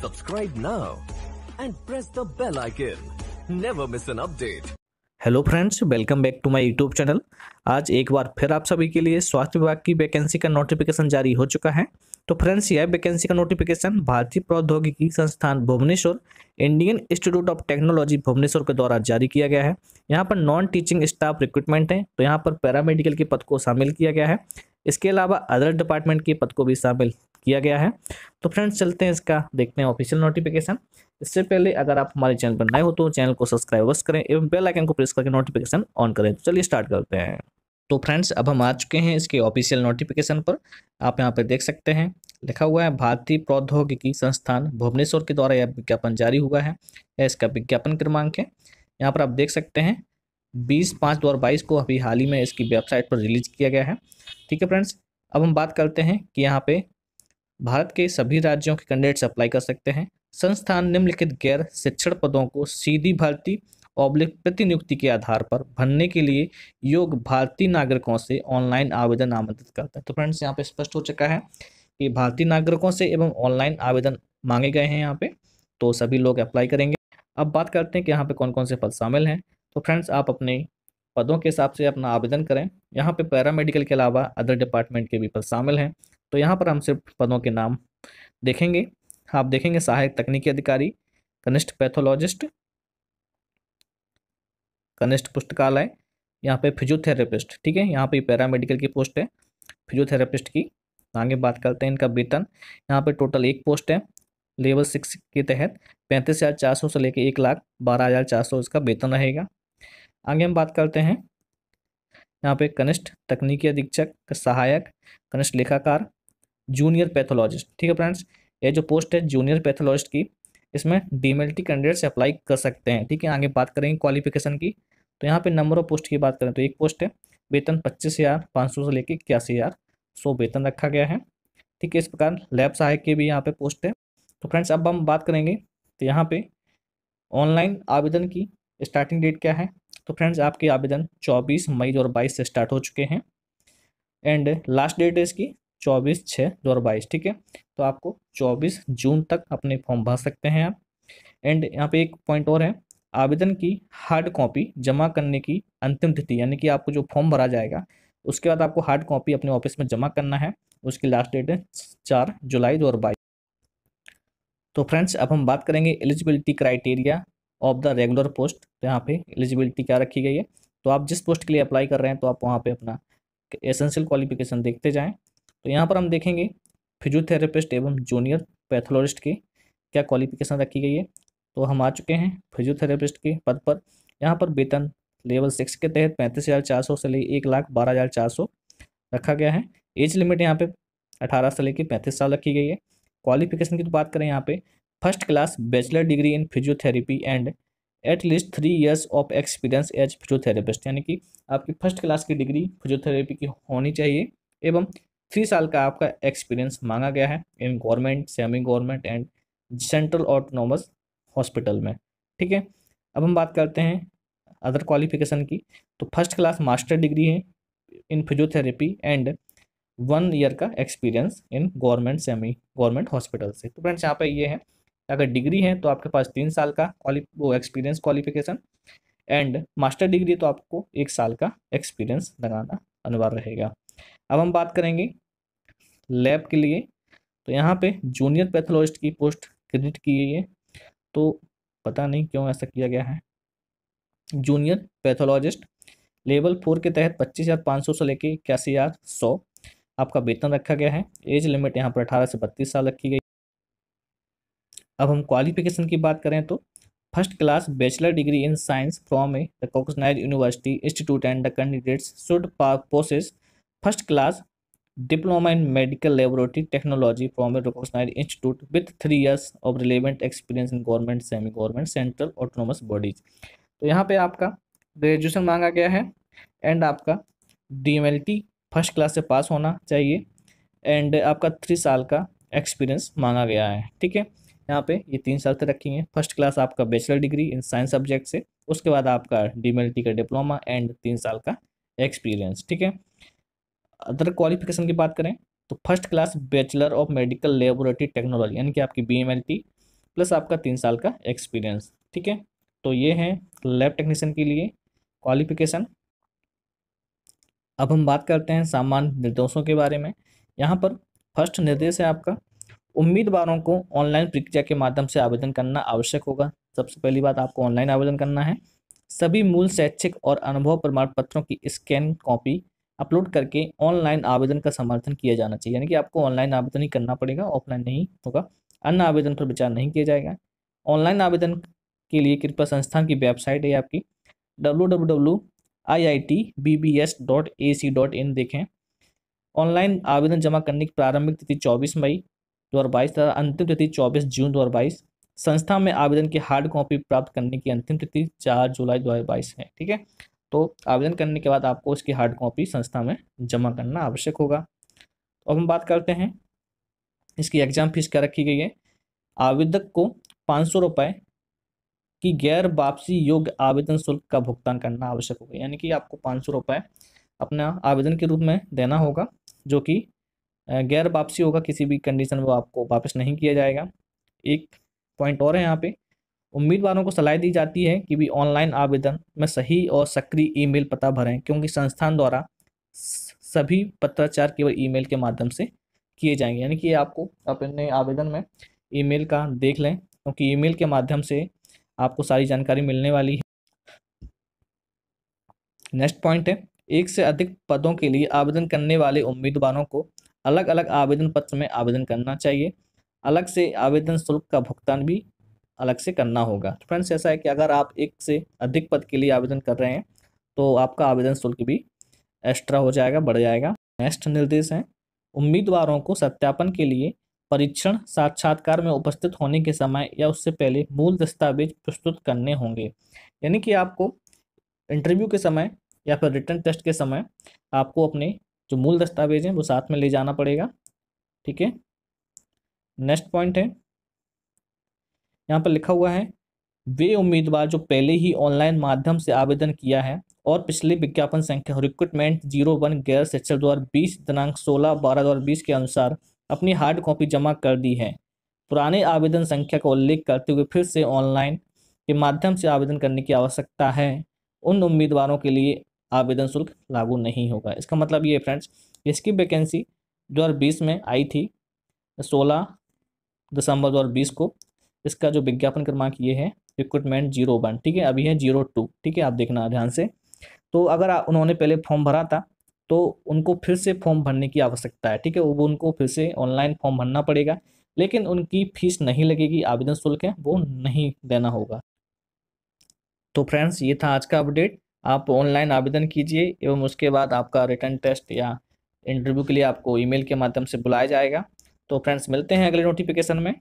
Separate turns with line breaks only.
Subscribe now and press the bell icon. Never miss an update.
Hello friends, welcome back to my YouTube channel. आज एक बार फिर आप सभी के लिए स्वास्थ्य विभाग की वैकेंसी का नोटिफिकेशन जारी हो चुका है। तो फ्रेंड्स, यह वैकेंसी का नोटिफिकेशन भारतीय प्रौद्योगिकी संस्थान Bhubaneswar, Indian Institute of Technology Bhubaneswar के द्वारा जारी किया गया है। यहाँ पर नॉन टीचिंग स्टाफ रिक्रूटमेंट है, तो यहाँ पर पैरामेडिकल के पद को शामिल किया गया है। इसके अलावा अदर डिपार्टमेंट के पद को भी शामिल किया गया है। तो फ्रेंड्स, चलते हैं इसका देखते हैं ऑफिशियल नोटिफिकेशन। इससे पहले अगर आप हमारे चैनल पर नए हो तो चैनल को सब्सक्राइब करें एवं बेल आइकन को प्रेस करके नोटिफिकेशन ऑन करें। तो चलिए स्टार्ट करते हैं। तो फ्रेंड्स, अब हम आ चुके हैं इसके ऑफिशियल नोटिफिकेशन पर। आप यहाँ पर देख सकते हैं लिखा हुआ है भारतीय प्रौद्योगिकी संस्थान भुवनेश्वर के द्वारा यह विज्ञापन जारी हुआ है। यह इसका विज्ञापन क्रमांक है। यहाँ पर आप देख सकते हैं 20/5/2022 को अभी हाल ही में इसकी वेबसाइट पर रिलीज किया गया है। ठीक है फ्रेंड्स, अब हम बात करते हैं कि यहाँ पे भारत के सभी राज्यों के कैंडिडेट्स अप्लाई कर सकते हैं। संस्थान निम्नलिखित गैर शिक्षण पदों को सीधी भर्ती प्रतिनियुक्ति के आधार पर भरने के लिए योग्य भारतीय नागरिकों से ऑनलाइन आवेदन आमंत्रित करता है। तो फ्रेंड्स, यहाँ पे स्पष्ट हो चुका है कि भारतीय नागरिकों से एवं ऑनलाइन आवेदन मांगे गए हैं यहाँ पे, तो सभी लोग अप्लाई करेंगे। अब बात करते हैं कि यहाँ पे कौन कौन से पद शामिल हैं। तो फ्रेंड्स, आप अपने पदों के हिसाब से अपना आवेदन करें। यहाँ पे पैरामेडिकल के अलावा अदर डिपार्टमेंट के भी पद शामिल हैं। तो यहाँ पर हम सिर्फ पदों के नाम देखेंगे। आप देखेंगे सहायक तकनीकी अधिकारी, कनिष्ठ पैथोलॉजिस्ट, कनिष्ठ पुस्तकालय, यहाँ पे फिजियोथेरेपिस्ट। ठीक है, यहाँ पे पैरामेडिकल की पोस्ट है फिजियोथेरेपिस्ट की। आगे बात करते हैं इनका वेतन। यहाँ पे टोटल एक पोस्ट है लेवल 6 के तहत 35,400 से लेकर 1,12,400 इसका वेतन रहेगा। आगे हम बात करते हैं यहाँ पे कनिष्ठ तकनीकी अधीक्षक, सहायक, कनिष्ठ लेखाकार, जूनियर पैथोलॉजिस्ट। ठीक है फ्रेंड्स, ये जो पोस्ट है जूनियर पैथोलॉजिस्ट की, इसमें डीएमएलटी कैंडिडेट से अप्लाई कर सकते हैं। ठीक है, आगे बात करेंगे क्वालिफिकेशन की। तो यहाँ पे नंबर ऑफ पोस्ट की बात करें तो एक पोस्ट है, वेतन 25,500 से लेकर 81,100 वेतन रखा गया है। ठीक है, इस प्रकार लैब सहायक की भी यहाँ पे पोस्ट है। तो फ्रेंड्स, अब हम बात करेंगे तो यहाँ पे ऑनलाइन आवेदन की स्टार्टिंग डेट क्या है। तो फ्रेंड्स, आपके आवेदन 24 मई 2022 से स्टार्ट हो चुके हैं एंड लास्ट डेट है इसकी 24/6/2022। ठीक है, तो आपको 24 जून तक अपने फॉर्म भर सकते हैं आप। एंड यहाँ पे एक पॉइंट और है, आवेदन की हार्ड कॉपी जमा करने की अंतिम तिथि, यानी कि आपको जो फॉर्म भरा जाएगा उसके बाद आपको हार्ड कॉपी अपने ऑफिस में जमा करना है। उसकी लास्ट डेट है 4 जुलाई 2022। तो फ्रेंड्स, अब हम बात करेंगे eligibility criteria of the regular post. तो यहाँ पे एलिजिबिलिटी क्या रखी गई है। तो आप जिस पोस्ट के लिए अप्लाई कर रहे हैं तो आप वहाँ पे अपना एसेंशियल क्वालिफिकेशन देखते जाएं। तो यहाँ पर हम देखेंगे फिजियोथेरेपिस्ट एवं जूनियर पैथोलॉजिस्ट की क्या क्वालिफिकेशन रखी गई है। तो हम आ चुके हैं फिजियोथेरेपिस्ट के पद पर। यहाँ पर वेतन लेवल 6 के तहत 35,400 से ले 1,12,400 रखा गया है। एज लिमिट यहाँ पे 18 से लेकर 35 साल रखी गई है। क्वालिफिकेशन की तो बात करें यहाँ पे first class bachelor degree in physiotherapy and at least 3 years of experience as physiotherapist, यानी कि आपकी फर्स्ट क्लास की डिग्री फिजियोथेरेपी की होनी चाहिए एवं 3 साल का आपका एक्सपीरियंस मांगा गया है इन government, semi government and central autonomous hospital में। ठीक है, अब हम बात करते हैं अदर क्वालिफिकेशन की। तो फर्स्ट क्लास मास्टर डिग्री है इन फिजियोथेरेपी एंड 1 year का experience in government, semi government hospital से। तो फ्रेंड्स, यहाँ पे ये है, अगर डिग्री है तो आपके पास 3 साल का वो experience qualification, and master degree तो आपको 1 साल का एक्सपीरियंस लगाना अनिवार्य रहेगा। अब हम बात करेंगे लैब के लिए। तो यहाँ पे जूनियर पैथोलॉजिस्ट की पोस्ट क्रिएट की गई है। तो पता नहीं क्यों ऐसा किया गया है। जूनियर पैथोलॉजिस्ट लेवल 4 के तहत 25,500 से लेके 81,100 आपका वेतन रखा गया है। एज लिमिट यहाँ पर 18 से 32 साल रखी गई। अब हम क्वालिफिकेशन की बात करें तो first class bachelor degree in science from a recognised university institute and the candidates should possess first class diploma in medical laboratory technology from a recognised institute with 3 years of relevant experience in government, semi government, central autonomous bodies. तो यहाँ पे आपका graduation मांगा गया है and आपका DMLT first class से पास होना चाहिए एंड आपका 3 साल का एक्सपीरियंस मांगा गया है। ठीक है, यहाँ पे ये 3 शर्तें रखी हैं। फर्स्ट क्लास आपका bachelor degree in science subject से, उसके बाद आपका डीएमएलटी का डिप्लोमा एंड 3 साल का एक्सपीरियंस। ठीक है, अदर क्वालिफिकेशन की बात करें तो first class bachelor of medical laboratory technology, यानी कि आपकी बीएमएलटी प्लस आपका 3 साल का एक्सपीरियंस। ठीक है, तो ये है लैब टेक्नीशियन के लिए क्वालिफिकेशन। अब हम बात करते हैं सामान्य निर्देशों के बारे में। यहाँ पर फर्स्ट निर्देश है आपका, उम्मीदवारों को ऑनलाइन प्रक्रिया के माध्यम से आवेदन करना आवश्यक होगा। सबसे पहली बात, आपको ऑनलाइन आवेदन करना है। सभी मूल शैक्षिक और अनुभव प्रमाण पत्रों की स्कैन कॉपी अपलोड करके ऑनलाइन आवेदन का समर्थन किया जाना चाहिए, यानी कि आपको ऑनलाइन आवेदन ही करना पड़ेगा, ऑफलाइन नहीं होगा। अन्य आवेदन पर विचार नहीं किया जाएगा। ऑनलाइन आवेदन के लिए कृपया संस्थान की वेबसाइट है आपकी www.iitbbs.ac.in देखें। ऑनलाइन आवेदन जमा करने की प्रारंभिक तिथि 24 मई 2022 तथा अंतिम तिथि 24 जून 2022। संस्था में आवेदन की हार्ड कॉपी प्राप्त करने की अंतिम तिथि 4 जुलाई 2022 है। ठीक है, तो आवेदन करने के बाद आपको इसकी हार्ड कॉपी संस्था में जमा करना आवश्यक होगा। तो अब हम बात करते हैं इसकी एग्जाम फीस क्या रखी गई है। आवेदक को 500 रुपये की गैर वापसी योग्य आवेदन शुल्क का भुगतान करना आवश्यक होगा, यानी कि आपको 500 रुपये अपना आवेदन के रूप में देना होगा, जो कि गैर वापसी होगा, किसी भी कंडीशन में वो आपको वापस नहीं किया जाएगा। एक पॉइंट और है यहाँ पे, उम्मीदवारों को सलाह दी जाती है कि भी ऑनलाइन आवेदन में सही और सक्रिय ईमेल पता भरें, क्योंकि संस्थान द्वारा सभी पत्राचार केवल ईमेल के माध्यम से किए जाएंगे, यानी कि आपको अपने आवेदन में ईमेल का देख लें, क्योंकि ईमेल के माध्यम से आपको सारी जानकारी मिलने वाली है। नेक्स्ट पॉइंट है, एक से अधिक पदों के लिए आवेदन करने वाले उम्मीदवारों को अलग अलग आवेदन पत्र में आवेदन करना चाहिए। अलग से आवेदन शुल्क का भुगतान भी अलग से करना होगा। तो फ्रेंड्स, ऐसा है कि अगर आप एक से अधिक पद के लिए आवेदन कर रहे हैं तो आपका आवेदन शुल्क भी एक्स्ट्रा हो जाएगा, बढ़ जाएगा। नेक्स्ट निर्देश है, उम्मीदवारों को सत्यापन के लिए परीक्षण साक्षात्कार में उपस्थित होने के समय या उससे पहले मूल दस्तावेज प्रस्तुत करने होंगे, यानी कि आपको इंटरव्यू के समय या फिर रिटन टेस्ट के समय आपको अपने जो मूल दस्तावेज हैं वो साथ में ले जाना पड़ेगा। ठीक है, नेक्स्ट पॉइंट है, यहाँ पर लिखा हुआ है, वे उम्मीदवार जो पहले ही ऑनलाइन माध्यम से आवेदन किया है और पिछले विज्ञापन संख्या रिक्रूटमेंट 01 गैर शैक्षणिक 2020 दिनांक 16/12/2020 के अनुसार अपनी हार्ड कॉपी जमा कर दी है, पुराने आवेदन संख्या का उल्लेख करते हुए फिर से ऑनलाइन के माध्यम से आवेदन करने की आवश्यकता है, उन उम्मीदवारों के लिए आवेदन शुल्क लागू नहीं होगा। इसका मतलब ये फ्रेंड्स, इसकी वैकेंसी 2020 में आई थी 16 दिसंबर 2020 को, इसका जो विज्ञापन क्रमांक ये है रिक्रूटमेंट 01। ठीक है, अभी है 02। ठीक है, आप देखना ध्यान से। तो अगर उन्होंने पहले फॉर्म भरा था तो उनको फिर से फॉर्म भरने की आवश्यकता है। ठीक है, वो उनको फिर से ऑनलाइन फॉर्म भरना पड़ेगा, लेकिन उनकी फीस नहीं लगेगी, आवेदन शुल्क है वो नहीं देना होगा। तो फ्रेंड्स, ये था आज का अपडेट। आप ऑनलाइन आवेदन कीजिए एवं उसके बाद आपका रिटन टेस्ट या इंटरव्यू के लिए आपको ईमेल के माध्यम से बुलाया जाएगा। तो फ्रेंड्स, मिलते हैं अगले नोटिफिकेशन में।